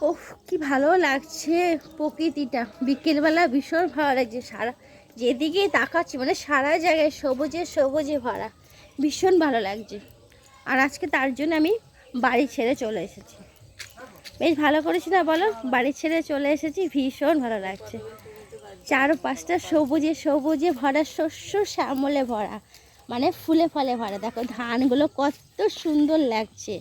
ওহ, কি ভালো লাগছে প্রকৃতিটা। বিকেলবেলা ভীষণ ভালো লাগছে। সারা যেদিকে তাকাচ্ছি মানে সারা জায়গায় সবুজে সবুজে ভরা, ভীষণ ভালো লাগছে। আর আজকে তার জন্য আমি বাড়ি ছেড়ে চলে এসেছি। বেশ ভালো করেছি না বলো? বাড়ি ছেড়ে চলে এসেছি, ভীষণ ভালো লাগছে। চারপাশটা সবুজে সবুজে ভরা, শস্য শ্যামলে ভরা, মানে ফুলে ফলে ভরা। দেখো ধানগুলো কত সুন্দর লাগছে।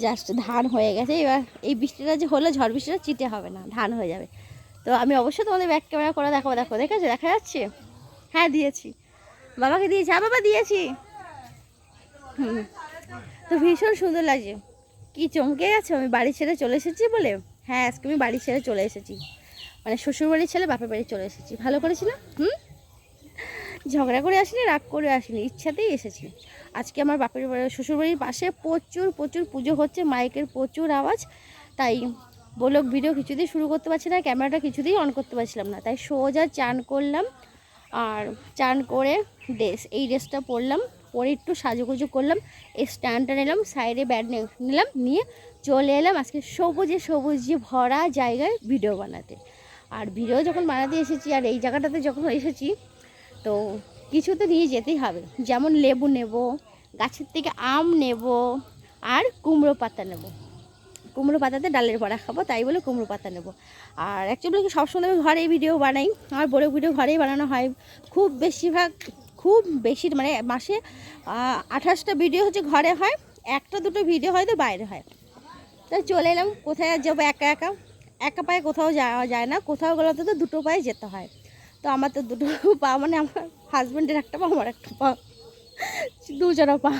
জাস্ট ধান হয়ে গেছে। এবার এই বৃষ্টিটা যে হলো, ঝড় বৃষ্টিটা চিটে হবে না, ধান হয়ে যাবে। তো আমি অবশ্যই তোমাদের ব্যাক ক্যামেরা করে দেখাবো। দেখো, দেখেছো? দেখা যাচ্ছে? হ্যাঁ দিয়েছি, বাবাকে দিয়েছি। হ্যাঁ বাবা দিয়েছি। তো ভীষণ সুন্দর লাগছে। কি চমকে গেছো আমি বাড়ি ছেড়ে চলে এসেছি বলে? হ্যাঁ, আজকে আমি বাড়ি ছেড়ে চলে এসেছি, মানে শ্বশুর বাড়ির ছেলে বাপের বাড়ি চলে এসেছি। ভালো করেছি না? ঝগড়া করে আসিনি, রাগ করে আসিনি, ইচ্ছাতেই এসেছি। আজকে আমার বাপের বাড়ি শ্বশুরবাড়ির পাশে প্রচুর প্রচুর পুজো হচ্ছে, মাইকের প্রচুর আওয়াজ। তাই ব্লগ ভিডিও কিছুতেই শুরু করতে পারছি না, ক্যামেরাটা কিছুতেই অন করতে পারছিলাম না। তাই সোজা চান করলাম, আর চান করে এই ড্রেসটা পরলাম, পরে একটু সাজুগুজু করলাম, এই স্ট্যান্ডটা নিলাম, সাইডে ব্যাড নিলাম, নিয়ে চলে এলাম আজকে সবুজে সবুজে ভরা জায়গায় ভিডিও বানাতে। আর ভিডিও যখন বানাতে এসেছি, আর এই জায়গাটাতে যখন এসেছি, তো কিছু তো নিয়ে যেতেই হবে। যেমন লেবু নেব, গাছের থেকে আম নেব, আর কুমড়ো পাতা নেব। কুমড়ো পাতাতে ডালের বড়া খাবো, তাই বলে কুমড়ো পাতা নেব। আর অ্যাকচুয়ালি কি সবসময় আমি ঘরেই ভিডিও বানাই, আমার বড় ভিডিও ঘরেই বানানো হয়। খুব বেশি মানে মাসে 28টা ভিডিও হচ্ছে ঘরে হয়, একটা দুটো ভিডিও হয়তো বাইরে হয়। তাই চলে এলাম। কোথায় আর যাবো? একা একা একা পায়ে কোথাও যাওয়া যায় না, কোথাও গেলে তো দুটো পায়ে যেতে হয়। তো আমার তো দুটো পা, মানে আমার হাজব্যান্ডের একটা পা, আমার একটা পা, দুজনা পা।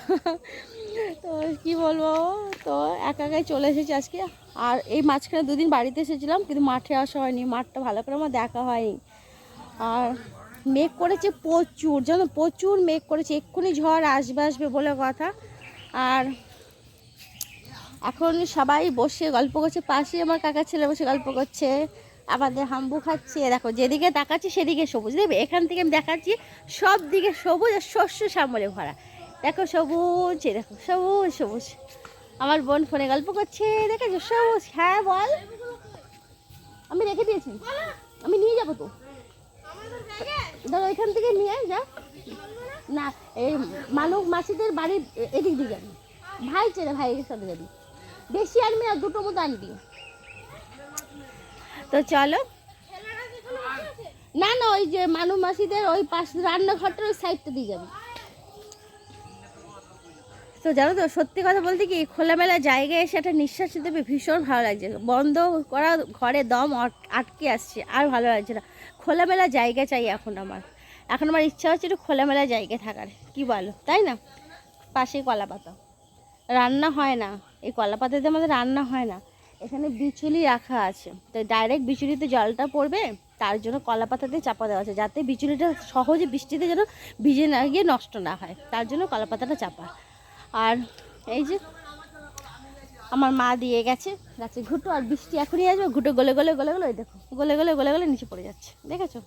তো কি বলবো, তো একা একাই চলে এসেছি আজকে। আর এই মাঝখানে দুদিন বাড়িতে এসেছিলাম, কিন্তু মাঠে আসা হয়নি, মাঠটা ভালো করে আমার দেখা হয়নি। আর মেঘ করেছে প্রচুর, যেন প্রচুর মেঘ করেছে, এক্ষুনি ঝড় আসবে আসবে বলে কথা। আর এখন সবাই বসে গল্প করছে, পাশে আমার কাকার ছেলে বসে গল্প করছে, আমাদের হাম্বু খাচ্ছে। দেখো যেদিকে তাকাচ্ছি সেদিকে সবুজ, দেখবে এখান থেকে আমি দেখাচ্ছি, সব দিকে সবুজ আর শস্য শ্যামলে ভরা। দেখো সবুজ, দেখো সবুজ সবুজ। আমার বোন ফোনে গল্প করছে, দেখেছো সবুজ? হ্যাঁ বল। আমি রেখে দিয়েছি, আমি নিয়ে যাবো তো। ধরো এখান থেকে নিয়ে যা না, এই মানুষ মাসিদের বাড়ির এদিক দিয়ে যাবি, ভাই চেনে ভাইয়ের সাথে যাবি, বেশি আনবি না, দুটো মতো আনবি। তো চলো। না না, ওই যে মানু মাসিদের ওই পাশ রান্নাঘরটার ওই সাইডটা দিয়ে যাবি। তো জানো তো, সত্যি কথা বলতে কি, খোলামেলা জায়গায় এসে একটা নিঃশ্বাস নিতে ভীষণ ভালো লাগছে। বন্ধ করা ঘরে দম আটকে আসছে, আর ভালো লাগছে না। খোলামেলা জায়গা চাই এখন আমার ইচ্ছা হচ্ছে একটু খোলামেলা জায়গায় থাকার, কি বলো? তাই না? পাশে কলা পাতা, রান্না হয় না, এই কলা পাতাতে আমাদের রান্না হয় না। এখানে বিচুলি রাখা আছে, তো ডাইরেক্ট বিচুলিতে জলটা পড়বে, তার জন্য কলা পাতাতে চাপা দেওয়া আছে, যাতে বিচুলিটা সহজে বৃষ্টিতে যেন ভিজে না গিয়ে নষ্ট না হয়, তার জন্য কলা পাতাটা চাপা। আর এই যে আমার মা দিয়ে গেছে গাছে ঘুটো, আর বৃষ্টি এখনই আসবে, ঘুটো গলে গলে গলে গলে, ওই দেখো গলে গলে গলে গলে নিচে পড়ে যাচ্ছে, দেখেছো?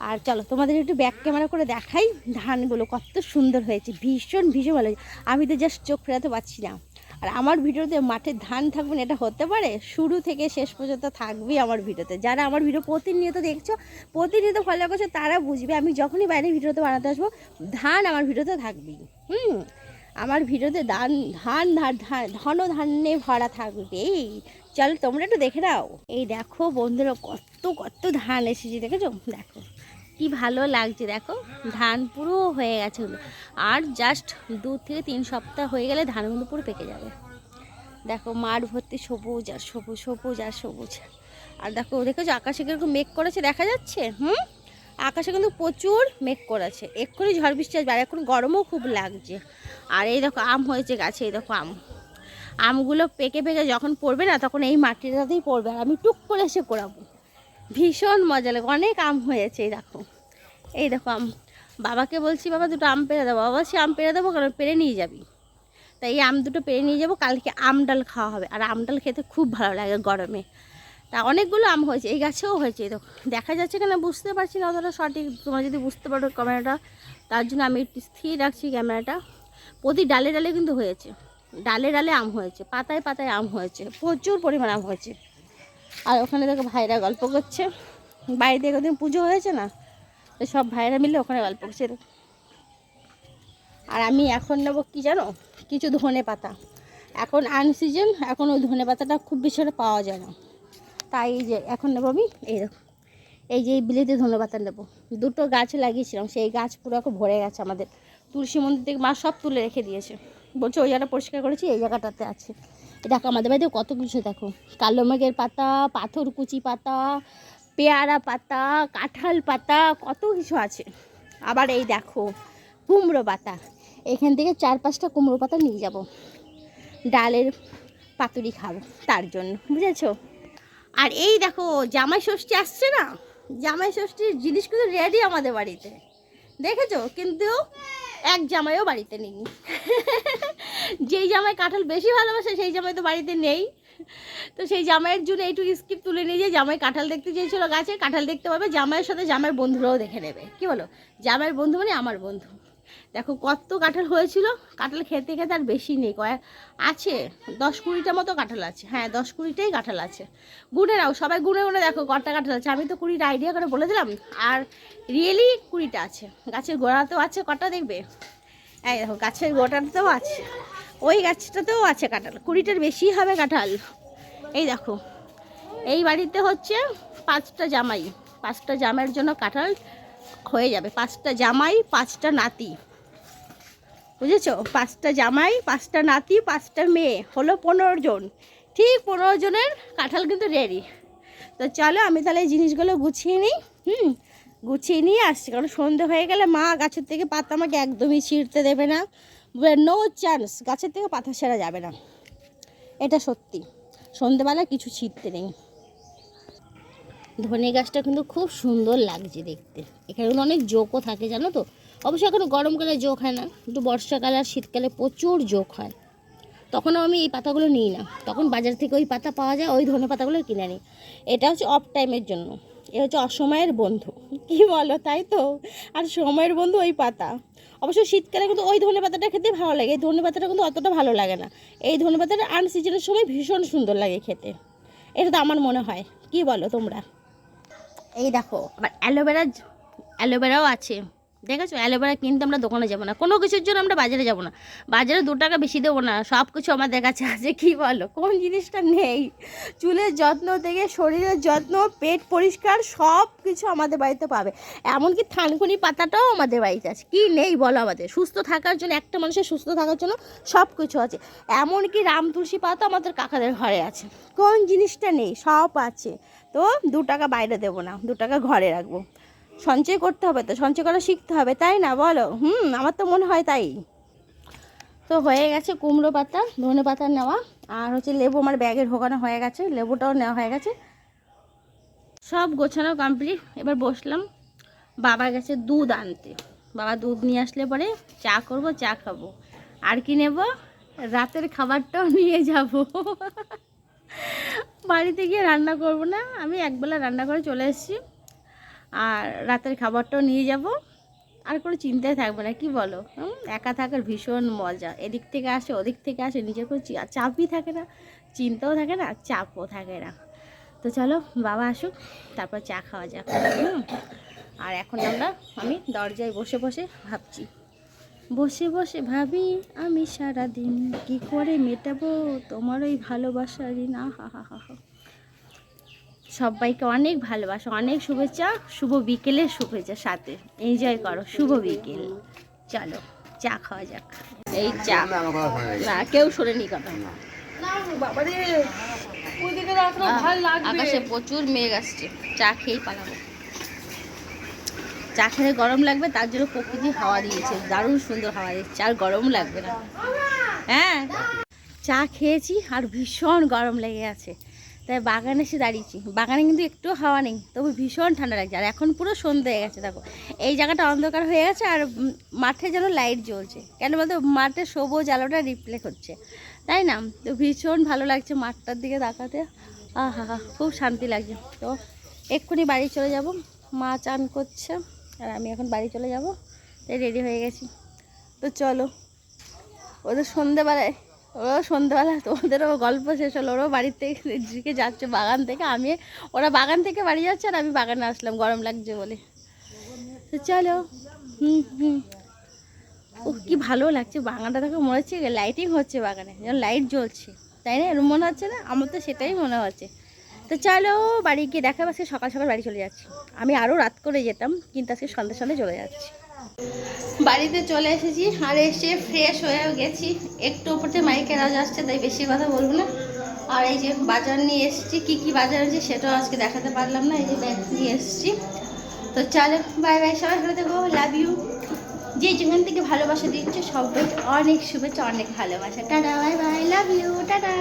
আর চলো তোমাদের একটু ব্যাক ক্যামেরা করে দেখাই, ধানগুলো কত সুন্দর হয়েছে, ভীষণ ভীষণ ভালো হয়েছে। আমি তো জাস্ট চোখ ফেরাতে পারছি না। আর আমার ভিডিওতে মাঠে ধান থাকবে না এটা হতে পারে? শুরু থেকে শেষ পর্যন্ত থাকবেই আমার ভিডিওতে। যারা আমার ভিডিও প্রতিনিয়ত দেখছো, প্রতিনিয়ত ফলো করছো, তারা বুঝবে আমি যখনই বাইরে ভিডিওতে বানাতে আসবো, ধান আমার ভিডিওতে থাকবেই। আমার ভিডিওতে ধান ধান ধন ধান্যে ভরা থাকবে। চলো তোমরা একটু দেখে নাও। এই দেখো বন্ধুরা, কত কত ধান এসেছে, দেখেছো? দেখো কি ভালো লাগছে, দেখো ধান পুরো হয়ে গেছে। আর জাস্ট 2 থেকে 3 সপ্তাহ হয়ে গেলে ধানগুলো পুরো পেকে যাবে। দেখো মাঠ ভর্তি সবুজ আর সবুজ, সবুজ আর সবুজ। আর দেখো দেখেছো আকাশে কিরকম মেঘ করেছে, দেখা যাচ্ছে? আকাশে কিন্তু প্রচুর মেঘ করেছে, এক্ষুনি ঝড় বৃষ্টি আসবে। আর এখন গরমও খুব লাগছে। আর এই দেখো আম হয়েছে গাছে, এই দেখো আমগুলো পেকে পেকে যখন পড়বে না, তখন এই মাটিটাতেই পড়বে, আর আমি টুক করে এসে কোড়াবো। ভীষণ মজা লাগে, অনেক আম হয়েছে। এই দেখো আম। বাবাকে বলছি বাবা দুটো আম পেড়ে দেবো, বাবা সে আম পেড়ে দেবো, কারণ পেড়ে নিয়ে যাবি। তাই এই আম দুটো পেড়ে নিয়ে যাবো, কালকে আম ডাল খাওয়া হবে। আর আম ডাল খেতে খুব ভালো লাগে গরমে। তা অনেকগুলো আম হয়েছে, এই গাছেও হয়েছে। এই দেখো দেখা যাচ্ছে কেন বুঝতে পারছি না অতটা সঠিক, তোমরা যদি বুঝতে পারো ক্যামেরাটা, তার জন্য আমি একটু স্থির রাখছি ক্যামেরাটা। প্রতি ডালে ডালে কিন্তু হয়েছে, ডালে ডালে আম হয়েছে, পাতায় পাতায় আম হয়েছে, প্রচুর পরিমাণ আম হয়েছে। আর ওখানে দেখো ভাইরা গল্প করছে, বাড়িতে একদিন পুজো হয়েছে না, তো সব ভাইরা মিলে ওখানে গল্প করছে। আর আমি এখন নেবো কি জানো, কিছু ধনে পাতা। এখন আনসিজন, এখন ওই ধনে পাতাটা খুব বেশি পাওয়া যায় না, তাই এই যে এখন নেবো আমি। এই দেখো, এই যে এই বিলেতি ধনে পাতা নেবো। দুটো গাছ লাগিয়েছিলাম, সেই গাছ পুরো এখন ভরে গেছে। আমাদের তুলসী মন্দির থেকে মা সব তুলে রেখে দিয়েছে, বলছে ওই জায়গাটা পরিষ্কার করেছি, এই জায়গাটাতে আছে। দেখো আমাদের বাড়িতে কত কিছু, দেখো কালো মেঘের পাতা, পাথরকুচি পাতা, পেয়ারা পাতা, কাঁঠাল পাতা, কত কিছু আছে। আবার এই দেখো কুমড়ো পাতা, এখান থেকে 4-5টা কুমড়ো পাতা নিয়ে যাব, ডালের পাতুরি খাবো তার জন্য, বুঝেছো। আর এই দেখো জামাই ষষ্ঠী আসছে না, জামাই ষষ্ঠীর জিনিস কিন্তু রেডি আমাদের বাড়িতে, দেখেছো। কিন্তু এক জামাইও বাড়িতে নেই। যেই জামাই কাঁঠাল বেশি ভালোবাসে সেই জামাই তো বাড়িতে নেই। তো সেই জামাইয়ের জন্য এইটুকু স্কিপ তুলে নিয়ে যে জামাই কাঁঠাল দেখতে চেয়েছিলো গাছে, কাঁঠাল দেখতে পাবে, জামাইয়ের সাথে জামাইয়ের বন্ধুরাও দেখে নেবে। কি বলো, জামাইয়ের বন্ধু মানে আমার বন্ধু। দেখো কত কাঁঠাল হয়েছিল, কাঁঠাল খেতে খেতে আর বেশি নেই, আছে 10-20টা মতো কাঁঠাল আছে। হ্যাঁ 10-20টাই কাঁঠাল আছে। গুনে নাও সবাই, গুনে গুনে দেখো কটা কাঁঠাল আছে। আমি তো 20টা আইডিয়া করে বলে দিলাম, আর রিয়েলি 20টা আছে। গাছের গোড়াতেও আছে কটা, দেখবে এই দেখো গাছের গোড়াতেও আছে, ওই গাছটাতেও আছে কাঁঠাল, 20টার বেশি হবে কাঁঠাল। এই দেখো এই বাড়িতে হচ্ছে 5টা জামাই, 5টা জামাইয়ের জন্য কাঁঠাল হয়ে যাবে। 5টা জামাই 5টা নাতি, বুঝেছো। 5টা জামাই 5টা নাতি 5টা মেয়ে, হলো 15 জন। ঠিক 15 জনের কাঁঠাল কিন্তু রেডি। তো চলো আমি তাহলে এই জিনিসগুলো গুছিয়ে নিই, গুছিয়ে নিয়ে আসছি, কারণ সন্ধে হয়ে গেলে মা গাছের থেকে পাতা আমাকে একদমই ছিঁড়তে দেবে না, নো চান্স, গাছের থেকে পাতা ছেঁড়া যাবে না, এটা সত্যি। সন্ধেবেলা কিছু ছিঁড়তে নেই। ধনে গাছটা কিন্তু খুব সুন্দর লাগছে দেখতে, এখানে কিন্তু অনেক জোকও থাকে জানো তো। অবশ্যই এখন গরমকালে জোক হয় না, কিন্তু বর্ষাকালে আর শীতকালে প্রচুর জোক হয়। তখনও আমি এই পাতাগুলো নিই না, তখন বাজার থেকে ওই পাতা পাওয়া যায়, ওই ধনে পাতাগুলো কিনে নিই। এটা হচ্ছে অফ টাইমের জন্য, এ হচ্ছে অসময়ের বন্ধু, কি বলো তাই তো। আর সময়ের বন্ধু ওই পাতা। অবশ্য শীতকালে কিন্তু ওই ধনে পাতাটা খেতে ভালো লাগে, এই ধনে পাতাটা কিন্তু অতটা ভালো লাগে না। এই ধনে পাতাটা আনসিজনের সময় ভীষণ সুন্দর লাগে খেতে, এটা তো আমার মনে হয়, কি বলো তোমরা। এই দেখো আবার অ্যালোভেরাও আছে, দেখেছো। অ্যালোভেরা কিনতে আমরা দোকানে যাবো না, কোনো কিছুর জন্য আমরা বাজারে যাবো না, বাজারে 2 টাকা বেশি দেবো না, সব কিছু আমাদের কাছে আছে। কি বলো, কোন জিনিসটা নেই? চুলের যত্ন থেকে শরীরের যত্ন, পেট পরিষ্কার, সব কিছু আমাদের বাড়িতে পাবে। এমনকি থানকুনি পাতাটাও আমাদের বাড়িতে আছে, কি নেই বলো। আমাদের সুস্থ থাকার জন্য, একটা মানুষের সুস্থ থাকার জন্য সব কিছু আছে। এমনকি রাম তুলসী পাতা আমাদের কাকাদের ঘরে আছে, কোন জিনিসটা নেই? সব আছে। তো 2 টাকা বাইরে দেবো না, 2 টাকা ঘরে রাখবো। সঞ্চয় করতে হবে, তো সঞ্চয় করা শিখতে হবে, তাই না বলো। আমার তো মনে হয় তাই। তো হয়ে গেছে কুমড়ো পাতা, ধনে পাতা নেওয়া, আর হচ্ছে লেবু আমার ব্যাগে ঢোকানো হয়ে গেছে, লেবুটাও নেওয়া হয়ে গেছে, সব গোছানো কমপ্লিট। এবার বসলাম, বাবা গেছে দুধ আনতে, বাবা দুধ নিয়ে আসলে পরে চা করব, চা খাবো। আর কি নেব, রাতের খাবারটাও নিয়ে যাব। বাড়িতে গিয়ে রান্না করব না, আমি একবেলা রান্না করে চলে এসেছি, আর রাতের খাবারটাও নিয়ে যাব, আর কোনো চিন্তায় থাকবে না। কি বলো, একা থাকার ভীষণ মজা, এদিক থেকে আসে ওদিক থেকে আসে, নিজের কোনো চাপই থাকে না, চিন্তাও থাকে না, চাপও থাকে না। তো চলো বাবা আসুক, তারপর চা খাওয়া যাক। আর এখন আমি দরজায় বসে বসে ভাবছি, বসে বসে ভাবি আমি সারাদিন কি করে মেটাবো তোমার ওই ভালোবাসার ঋণ। হা হা হা হা। সবাইকে অনেক ভালোবাসা, অনেক শুভেচ্ছা, শুভ বিকেলের শুভেচ্ছা সাথে। এনজয় করো শুভ বিকেল। চলো চা খাওয়া যাক। এই চা না কেউ শোনেনি কথা, আকাশে প্রচুর মেঘ আসছে, চা খেয়েই পালাবো। চা খেলে গরম লাগবে, তার জন্য প্রকৃতি হাওয়া দিয়েছে, দারুণ সুন্দর হাওয়া দিচ্ছে, আর গরম লাগবে না। হ্যাঁ চা খেয়েছি আর ভীষণ গরম লেগে আছে, তাই বাগানে এসে দাঁড়িয়েছি। বাগানে কিন্তু একটু হাওয়া নেই, তবু ভীষণ ঠান্ডা লাগছে। আর এখন পুরো সন্ধ্যে হয়ে গেছে, দেখো এই জায়গাটা অন্ধকার হয়ে গেছে, আর মাঠে যেন লাইট জ্বলছে, কেন বলতো মাঠে সবুজ আলোটা রিফ্লেক্ট হচ্ছে, তাই না। তো ভীষণ ভালো লাগছে মাঠটার দিকে তাকাতে, আহা হা খুব শান্তি লাগছে। তো এক্ষুনি বাড়ি চলে যাব, মা চান করছে, আর আমি এখন বাড়ি চলে যাব, তাই রেডি হয়ে গেছি। তো চলো, ওদের সন্ধ্যেবেলায় ওরাও সন্ধ্যাবেলা তোমাদেরও গল্প শেষ হলো, ওরাও বাড়ির থেকে যাচ্ছে বাগান থেকে, ওরা বাগান থেকে বাড়ি যাচ্ছে আর আমি বাগানে আসলাম গরম লাগছে বলে। তো চলো। হুম হুম। ও কি ভালো লাগছে বাগানটা, দেখো মনে হচ্ছে লাইটিং হচ্ছে বাগানে, যেন লাইট জ্বলছে, তাই না? এরকম মনে হচ্ছে না? আমার তো সেটাই মনে হচ্ছে। তো চলো বাড়ি গিয়ে দেখা, আজকে সকাল সকাল বাড়ি চলে যাচ্ছি। আমি আরও রাত করে যেতাম, কিন্তু আজকে সন্ধ্যে সন্ধ্যে চলে যাচ্ছি। বাড়িতে চলে এসেছি, আর এসে ফ্রেশ হয়েও গেছি। একটু ওপরতে মাইকের আওয়াজ আসছে, তাই বেশি কথা বলবো না। আর এই যে বাজার নিয়ে এসেছি, কি কি বাজার আছে সেটাও আজকে দেখাতে পারলাম না। এই যে ব্যাগ নিয়ে এসেছি। তো চলো বাই বাই, সবাই ভালো থেকো, লাভ ইউ। যে যেখান থেকে ভালোবাসা দিচ্ছে সবাই অনেক শুভেচ্ছা, অনেক ভালোবাসা। Tata bye bye, love you, tata.